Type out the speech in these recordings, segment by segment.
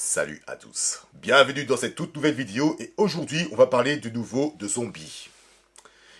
Salut à tous. Bienvenue dans cette toute nouvelle vidéo et aujourd'hui on va parler de nouveau de zombies.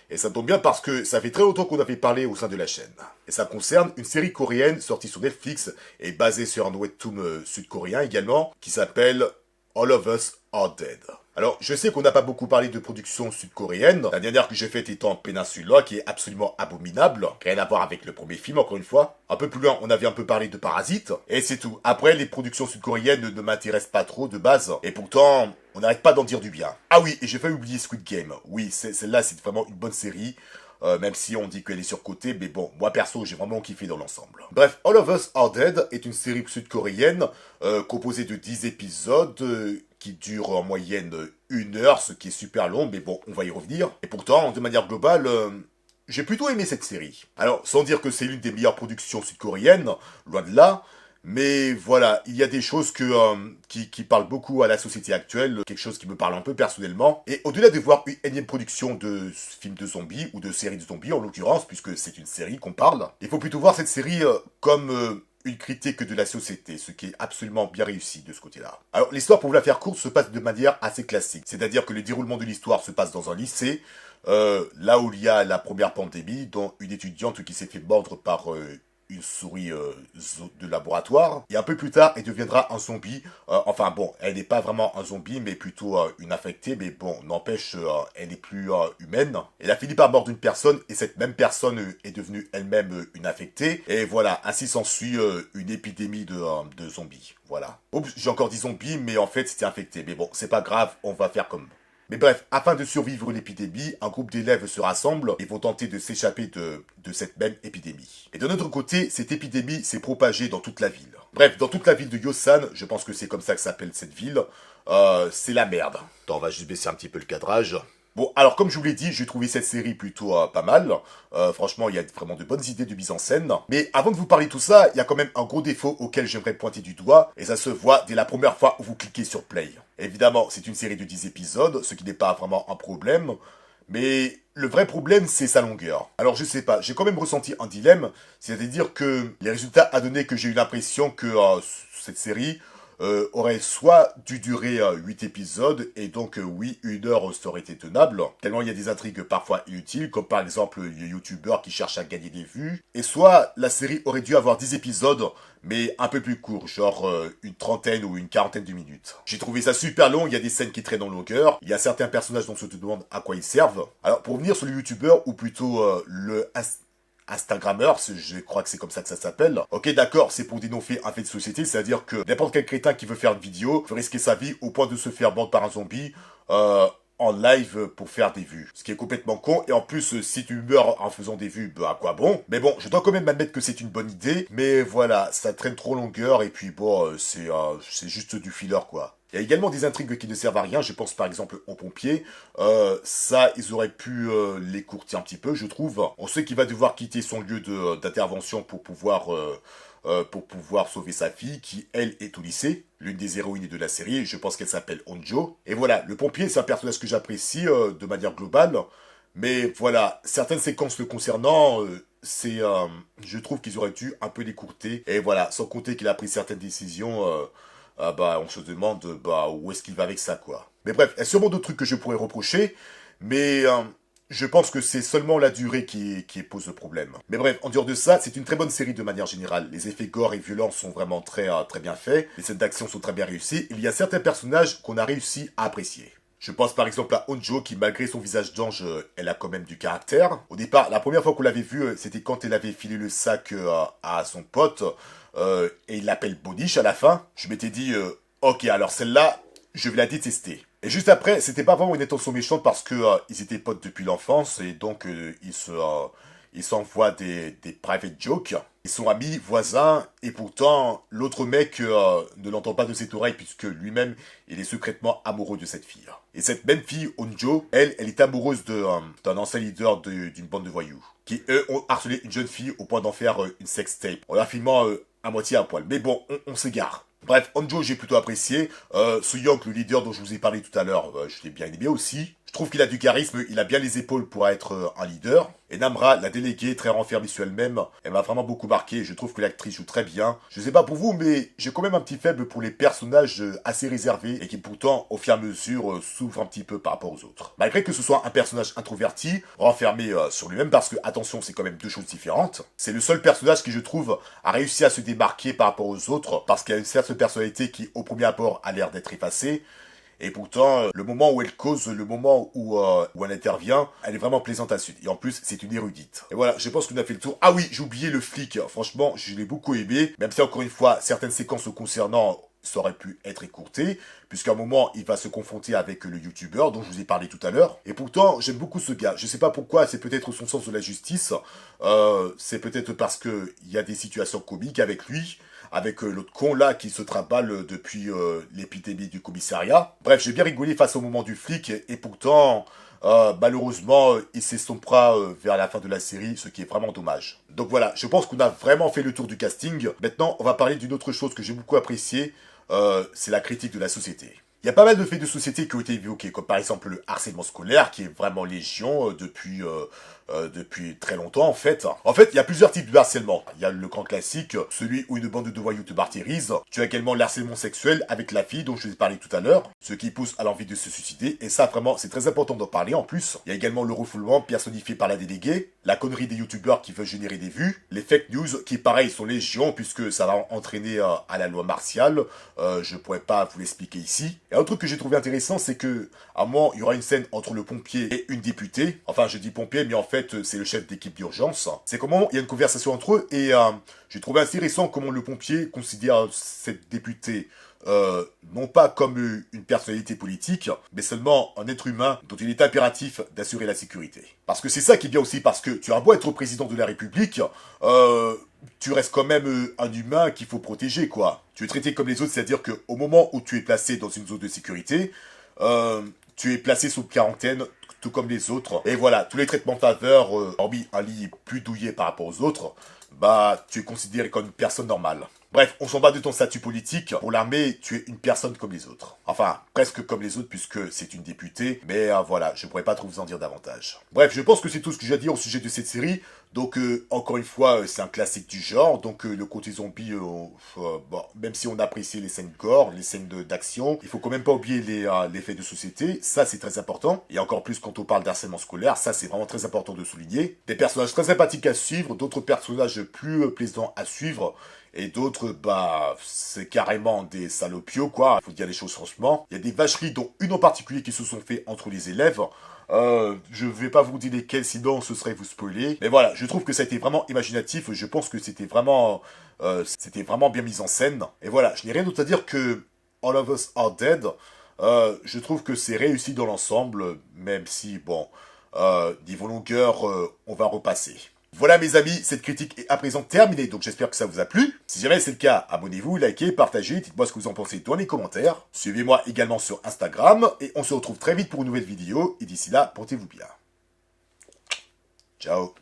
Et ça tombe bien parce que ça fait très longtemps qu'on avait parlé au sein de la chaîne. Et ça concerne une série coréenne sortie sur Netflix et basée sur un webtoon sud-coréen également qui s'appelle All of Us Are Dead. Alors, je sais qu'on n'a pas beaucoup parlé de production sud-coréenne. La dernière que j'ai faite étant Peninsula, qui est absolument abominable. Rien à voir avec le premier film, encore une fois. Un peu plus loin, on avait un peu parlé de Parasite. Et c'est tout. Après, les productions sud-coréennes ne m'intéressent pas trop de base. Et pourtant, on n'arrête pas d'en dire du bien. Ah oui, et j'ai failli oublier Squid Game. Oui, celle-là, c'est vraiment une bonne série. Même si on dit qu'elle est surcotée, mais bon, moi perso, j'ai vraiment kiffé dans l'ensemble. Bref, All of Us Are Dead est une série sud-coréenne composée de 10 épisodes qui durent en moyenne 1 heure, ce qui est super long, mais bon, on va y revenir. Et pourtant, de manière globale, j'ai plutôt aimé cette série. Alors, sans dire que c'est l'une des meilleures productions sud-coréennes, loin de là, mais voilà, il y a des choses qui parlent beaucoup à la société actuelle, quelque chose qui me parle un peu personnellement. Et au-delà de voir une énième production de film de zombies, ou de série de zombies en l'occurrence, puisque c'est une série qu'on parle, il faut plutôt voir cette série comme une critique de la société, ce qui est absolument bien réussi de ce côté-là. Alors l'histoire, pour vous la faire courte, se passe de manière assez classique. C'est-à-dire que le déroulement de l'histoire se passe dans un lycée, là où il y a la première pandémie, dont une étudiante qui s'est fait mordre par une souris de laboratoire. Et un peu plus tard, elle deviendra un zombie. Enfin bon, elle n'est pas vraiment un zombie, mais plutôt une infectée. Mais bon, n'empêche, elle n'est plus humaine. Elle a fini par mordre une personne, et cette même personne est devenue elle-même une infectée. Et voilà, ainsi s'ensuit une épidémie de zombies. Voilà. Oups, j'ai encore dit zombie, mais en fait c'était infecté. Mais bon, c'est pas grave, on va faire comme... Mais bref, afin de survivre l'épidémie, un groupe d'élèves se rassemble et vont tenter de s'échapper de cette même épidémie. Et de notre côté, cette épidémie s'est propagée dans toute la ville. Bref, dans toute la ville de Yosan, je pense que c'est comme ça que s'appelle cette ville, c'est la merde. Attends, on va juste baisser un petit peu le cadrage. Bon, alors comme je vous l'ai dit, j'ai trouvé cette série plutôt pas mal. Franchement, il y a vraiment de bonnes idées de mise en scène. Mais avant de vous parler de tout ça, il y a quand même un gros défaut auquel j'aimerais pointer du doigt. Et ça se voit dès la première fois où vous cliquez sur Play. Évidemment, c'est une série de 10 épisodes, ce qui n'est pas vraiment un problème. Mais le vrai problème, c'est sa longueur. Alors je sais pas, j'ai quand même ressenti un dilemme. C'est-à-dire que les résultats a donné que j'ai eu l'impression que cette série... aurait soit dû durer 8 épisodes, et donc oui, 1 heure ça aurait été tenable, tellement il y a des intrigues parfois inutiles, comme par exemple le youtubeur qui cherche à gagner des vues, et soit la série aurait dû avoir 10 épisodes, mais un peu plus court, genre une trentaine ou une quarantaine de minutes. J'ai trouvé ça super long, il y a des scènes qui traînent en longueur, il y a certains personnages dont on se demande à quoi ils servent. Alors pour revenir sur le youtubeur, ou plutôt le Instagrammeur, je crois que c'est comme ça que ça s'appelle. Ok, d'accord, c'est pour dénoncer un fait de société, c'est-à-dire que n'importe quel crétin qui veut faire une vidéo veut risquer sa vie au point de se faire mordre par un zombie en live pour faire des vues. Ce qui est complètement con, et en plus, si tu meurs en faisant des vues, bah à quoi bon? Mais bon, je dois quand même admettre que c'est une bonne idée, mais voilà, ça traîne trop longueur, et puis bon, c'est juste du filler, quoi. Il y a également des intrigues qui ne servent à rien, je pense par exemple aux pompiers. Ça, ils auraient pu l'écourter un petit peu, je trouve. On sait qu'il va devoir quitter son lieu d'intervention pour pouvoir sauver sa fille, qui, elle, est au lycée. L'une des héroïnes de la série, je pense qu'elle s'appelle Onjo. Et voilà, le pompier, c'est un personnage que j'apprécie de manière globale. Mais voilà, certaines séquences le concernant... je trouve qu'ils auraient dû un peu l'écourter. Et voilà, sans compter qu'il a pris certaines décisions... on se demande où est-ce qu'il va avec ça, quoi. Mais bref, il y a sûrement d'autres trucs que je pourrais reprocher, mais je pense que c'est seulement la durée qui pose le problème. Mais bref, en dehors de ça, c'est une très bonne série de manière générale. Les effets gore et violents sont vraiment très bien faits, les scènes d'action sont très bien réussies, il y a certains personnages qu'on a réussi à apprécier. Je pense par exemple à Onjo qui, malgré son visage d'ange, elle a quand même du caractère. Au départ, la première fois qu'on l'avait vue, c'était quand elle avait filé le sac à son pote, et il l'appelle Boniche à la fin. Je m'étais dit, ok, alors celle-là, je vais la détester. Et juste après, c'était pas vraiment une intention méchante parce que ils étaient potes depuis l'enfance, et donc ils s'envoient des private jokes. Ils sont amis, voisins, et pourtant, l'autre mec ne l'entend pas de cette oreille puisque lui-même, il est secrètement amoureux de cette fille. Et cette même fille, Onjo, elle est amoureuse d'un ancien leader d'une bande de voyous, qui, eux, ont harcelé une jeune fille au point d'en faire une sextape, en la filmant à moitié à poil. Mais bon, on s'égare. Bref, Onjo, j'ai plutôt apprécié. Soo-young, le leader dont je vous ai parlé tout à l'heure, je l'ai bien aimé aussi. Je Je trouve qu'il a du charisme, il a bien les épaules pour être un leader. Et Namra, la déléguée, très renfermée sur elle-même, elle m'a vraiment beaucoup marqué. Je trouve que l'actrice joue très bien. Je sais pas pour vous, mais j'ai quand même un petit faible pour les personnages assez réservés et qui pourtant, au fur et à mesure, s'ouvrent un petit peu par rapport aux autres. Malgré que ce soit un personnage introverti, renfermé sur lui-même, parce que, attention, c'est quand même deux choses différentes. C'est le seul personnage qui, je trouve, a réussi à se démarquer par rapport aux autres, parce qu'il a une certaine personnalité qui, au premier abord, a l'air d'être effacée. Et pourtant, le moment où elle cause, le moment où elle intervient, elle est vraiment plaisante à suivre. Et en plus, c'est une érudite. Et voilà, je pense qu'on a fait le tour. Ah oui, j'ai oublié le flic. Franchement, je l'ai beaucoup aimé. Même si, encore une fois, certaines séquences le concernant, ça aurait pu être écourté, puisqu'à un moment, il va se confronter avec le youtubeur dont je vous ai parlé tout à l'heure. Et pourtant, j'aime beaucoup ce gars. Je sais pas pourquoi, c'est peut-être son sens de la justice. C'est peut-être parce que il y a des situations comiques avec lui, avec l'autre con là qui se trimballe depuis l'épidémie du commissariat. Bref, j'ai bien rigolé face au moment du flic, et pourtant, malheureusement, il s'estompera vers la fin de la série, ce qui est vraiment dommage. Donc voilà, je pense qu'on a vraiment fait le tour du casting. Maintenant, on va parler d'une autre chose que j'ai beaucoup appréciée, c'est la critique de la société. Il y a pas mal de faits de société qui ont été évoqués, comme par exemple le harcèlement scolaire, qui est vraiment légion depuis très longtemps en fait. En fait, il y a plusieurs types de harcèlement. Il y a le grand classique, celui où une bande de voyous te martyrise. Tu as également le harcèlement sexuel avec la fille dont je vous ai parlé tout à l'heure, ce qui pousse à l'envie de se suicider, et ça vraiment, c'est très important d'en parler en plus. Il y a également le refoulement personnifié par la déléguée, la connerie des youtubeurs qui veulent générer des vues, les fake news qui pareil sont légion puisque ça va entraîner à la loi martiale. Je pourrais pas vous l'expliquer ici. Et un truc que j'ai trouvé intéressant, c'est que à un moment, il y aura une scène entre le pompier et une députée. Enfin, je dis pompier, mais en fait, c'est le chef d'équipe d'urgence. C'est comment il y a une conversation entre eux, et j'ai trouvé intéressant comment le pompier considère cette députée non pas comme une personnalité politique, mais seulement un être humain dont il est impératif d'assurer la sécurité. Parce que c'est ça qui est bien aussi, parce que tu as beau être président de la République, tu restes quand même un humain qu'il faut protéger, quoi. Tu es traité comme les autres, c'est-à-dire qu'au moment où tu es placé dans une zone de sécurité, tu es placé sous quarantaine, tout comme les autres. Et voilà, tous les traitements de faveur, hormis un lit plus douillet par rapport aux autres, bah, tu es considéré comme une personne normale. Bref, on s'en bat de ton statut politique. Pour l'armée, tu es une personne comme les autres. Enfin, presque comme les autres puisque c'est une députée. Mais voilà, je pourrais pas trop vous en dire davantage. Bref, je pense que c'est tout ce que j'ai à dire au sujet de cette série. Donc, encore une fois, c'est un classique du genre. Donc, le côté zombie, bon, même si on apprécie les scènes gore, les scènes d'action, il faut quand même pas oublier les faits de société. Ça, c'est très important. Et encore plus quand on parle d'harcèlement scolaire, ça, c'est vraiment très important de souligner. Des personnages très sympathiques à suivre, d'autres personnages plus plaisants à suivre. Et d'autres, bah, c'est carrément des salopios, quoi. Il faut dire les choses franchement. Il y a des vacheries, dont une en particulier, qui se sont fait entre les élèves. Je vais pas vous dire lesquelles, sinon ce serait vous spoiler. Mais voilà, je trouve que ça a été vraiment imaginatif. Je pense que c'était vraiment bien mis en scène. Et voilà, je n'ai rien d'autre à dire que All of Us Are Dead. Je trouve que c'est réussi dans l'ensemble, même si, bon, niveau longueur, on va repasser. Voilà mes amis, cette critique est à présent terminée, donc j'espère que ça vous a plu. Si jamais c'est le cas, abonnez-vous, likez, partagez, dites-moi ce que vous en pensez dans les commentaires. Suivez-moi également sur Instagram, et on se retrouve très vite pour une nouvelle vidéo, et d'ici là, portez-vous bien. Ciao.